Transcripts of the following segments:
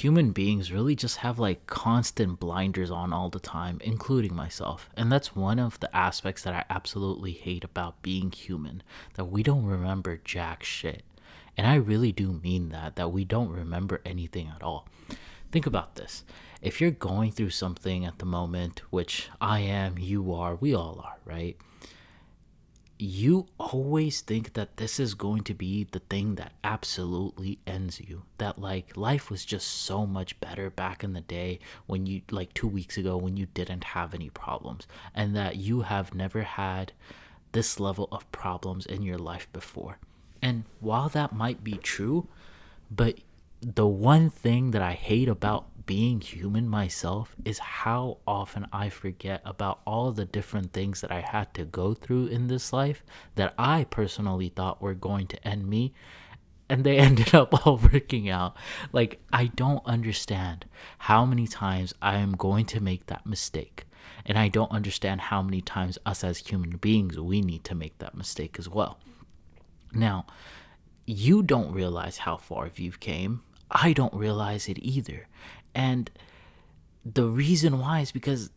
human beings really just have like constant blinders on all the time, including myself. And that's one of the aspects that I absolutely hate about being human, that we don't remember jack shit. And I really do mean that we don't remember anything at all. Think about this. If you're going through something at the moment, which I am, you are, we all are, right? You always think that this is going to be the thing that absolutely ends you. That like life was just so much better back in the day when you, like 2 weeks ago, when you didn't have any problems, and that you have never had this level of problems in your life before. And while that might be true, but the one thing that I hate about being human myself is how often I forget about all the different things that I had to go through in this life that I personally thought were going to end me, and they ended up all working out. Like, I don't understand how many times I am going to make that mistake. And I don't understand how many times us as human beings we need to make that mistake as well. Now, you don't realize how far you've came. I don't realize it either. And the reason why is because,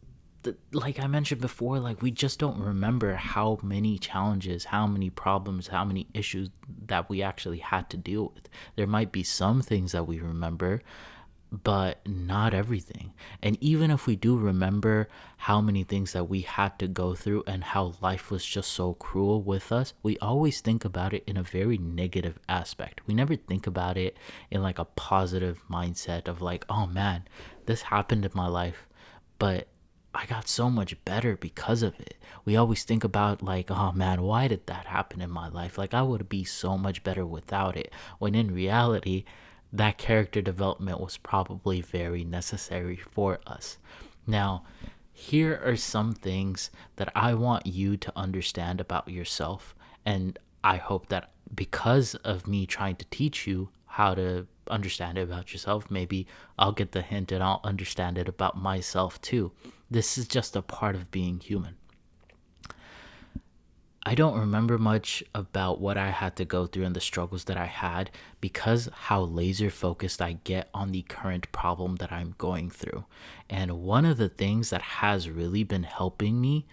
like I mentioned before, like we just don't remember how many challenges, how many problems, how many issues that we actually had to deal with. There might be some things that we remember, but not everything. And even if we do remember how many things that we had to go through and how life was just so cruel with us, we always think about it in a very negative aspect. We never think about it in like a positive mindset of like, oh man, this happened in my life, but I got so much better because of it. We always think about like, oh man, why did that happen in my life? Like I would be so much better without it. When in reality, that character development was probably very necessary for us. Now, here are some things that I want you to understand about yourself. And I hope that because of me trying to teach you how to understand it about yourself, maybe I'll get the hint and I'll understand it about myself too. This is just a part of being human. I don't remember much about what I had to go through and the struggles that I had because how laser focused I get on the current problem that I'm going through. And one of the things that has really been helping me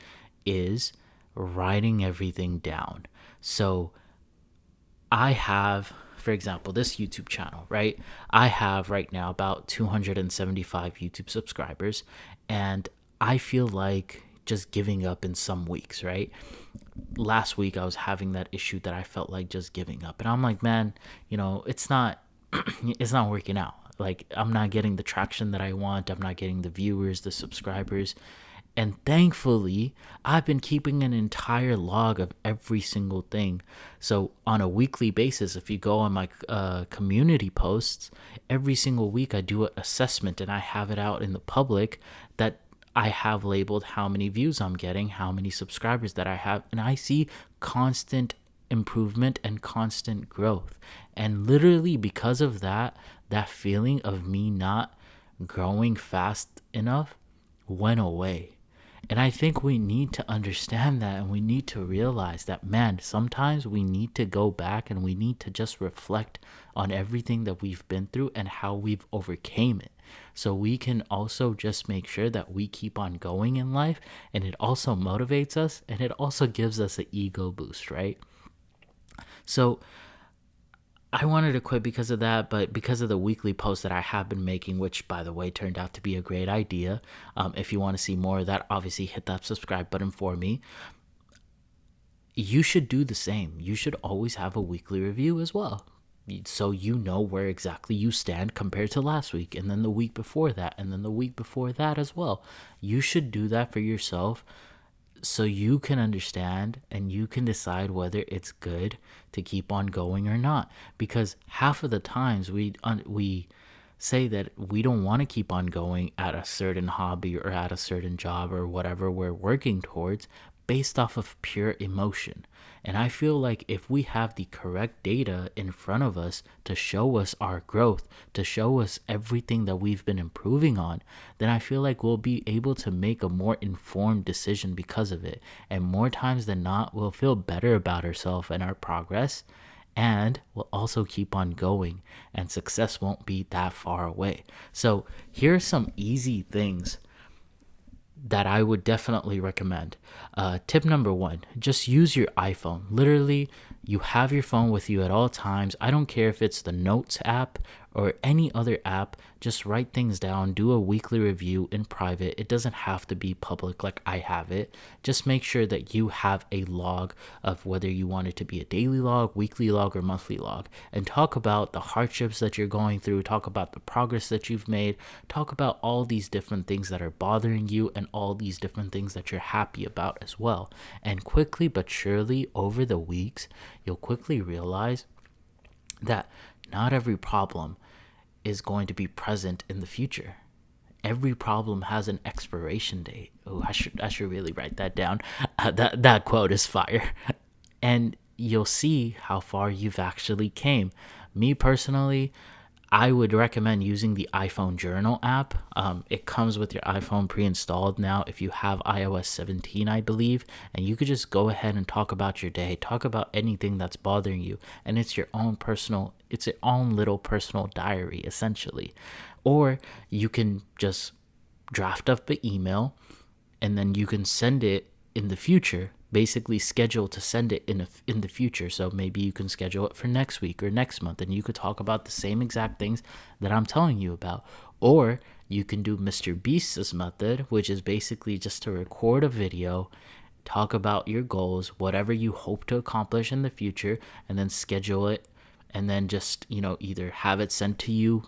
is writing everything down. So I have, for example, this YouTube channel, right? I have right now about 275 YouTube subscribers, and I feel like just giving up in some weeks, right? Last week I was having that issue that I felt like just giving up. And I'm like, man, it's not it's not working out. Like I'm not getting the traction that I want. I'm not getting the viewers, the subscribers. And thankfully, I've been keeping an entire log of every single thing. So on a weekly basis, if you go on my community posts, every single week I do an assessment and I have it out in the public that I have labeled how many views I'm getting, how many subscribers that I have, and I see constant improvement and constant growth. And literally because of that, that feeling of me not growing fast enough went away. And I think we need to understand that, and we need to realize that, man, sometimes we need to go back and we need to just reflect on everything that we've been through and how we've overcame it. So we can also just make sure that we keep on going in life, and it also motivates us and it also gives us an ego boost, right? So I wanted to quit because of that, but because of the weekly posts that I have been making, which by the way turned out to be a great idea. If you want to see more of that, obviously hit that subscribe button for me. You should do the same. You should always have a weekly review as well, so you know where exactly you stand compared to last week, and then the week before that, and then the week before that as well. You should do that for yourself so you can understand and you can decide whether it's good to keep on going or not. Because half of the times we say that we don't want to keep on going at a certain hobby or at a certain job or whatever we're working towards based off of pure emotion. And I feel like if we have the correct data in front of us to show us our growth, to show us everything that we've been improving on, then I feel like we'll be able to make a more informed decision because of it. And more times than not, we'll feel better about ourselves and our progress. and will also keep on going, and success won't be that far away. So here are some easy things that I would definitely recommend. Tip number one, just use your iPhone. Literally, you have your phone with you at all times. I don't care if it's the Notes app or any other app, just write things down, do a weekly review in private. It doesn't have to be public like I have it. Just make sure that you have a log of whether you want it to be a daily log, weekly log, or monthly log, and talk about the hardships that you're going through, talk about the progress that you've made, talk about all these different things that are bothering you and all these different things that you're happy about as well. And quickly but surely over the weeks, you'll quickly realize that not every problem is going to be present in the future. Every problem has an expiration date. Oh, I should really write that down. That quote is fire. And you'll see how far you've actually came. Me personally, I would recommend using the iPhone Journal app. It comes with your iPhone pre-installed now if you have iOS 17, I believe, and you could just go ahead and talk about your day, talk about anything that's bothering you, and it's your own little personal diary essentially. Or you can just draft up an email and then you can send it in the future, basically schedule to send it in the future. So maybe you can schedule it for next week or next month, and you could talk about the same exact things that I'm telling you about. Or you can do Mr. Beast's method, which is basically just to record a video, talk about your goals, whatever you hope to accomplish in the future, and then schedule it, and then just, either have it sent to you,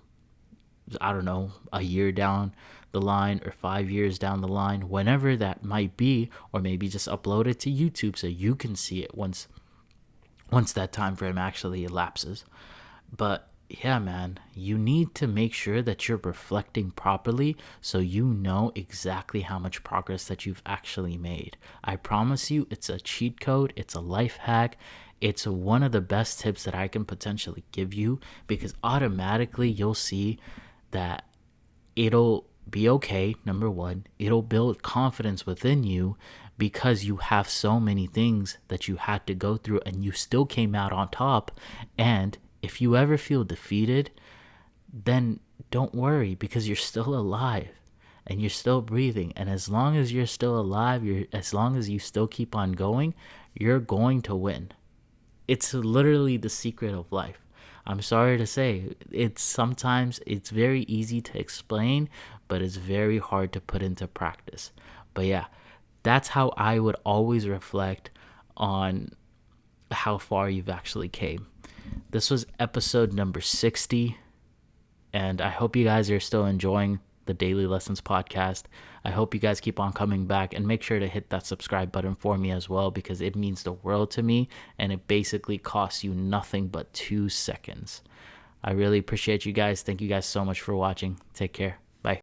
I don't know, a year down the line or 5 years down the line, whenever that might be, or maybe just upload it to YouTube so you can see it once that time frame actually elapses. But yeah, man, you need to make sure that you're reflecting properly so you know exactly how much progress that you've actually made. I promise you, it's a cheat code, it's a life hack. It's one of the best tips that I can potentially give you, because automatically you'll see that it'll be okay. Number one, it'll build confidence within you because you have so many things that you had to go through and you still came out on top. And if you ever feel defeated, then don't worry, because you're still alive and you're still breathing. And as long as you're still alive, as long as you still keep on going, you're going to win. It's literally the secret of life. I'm sorry to say, sometimes it's very easy to explain, but it's very hard to put into practice. But yeah, that's how I would always reflect on how far you've actually came. This was episode number 60, and I hope you guys are still enjoying the Daily Lessons podcast. I hope you guys keep on coming back, and make sure to hit that subscribe button for me as well, because it means the world to me, and it basically costs you nothing but 2 seconds. I really appreciate you guys. Thank you guys so much for watching. Take care.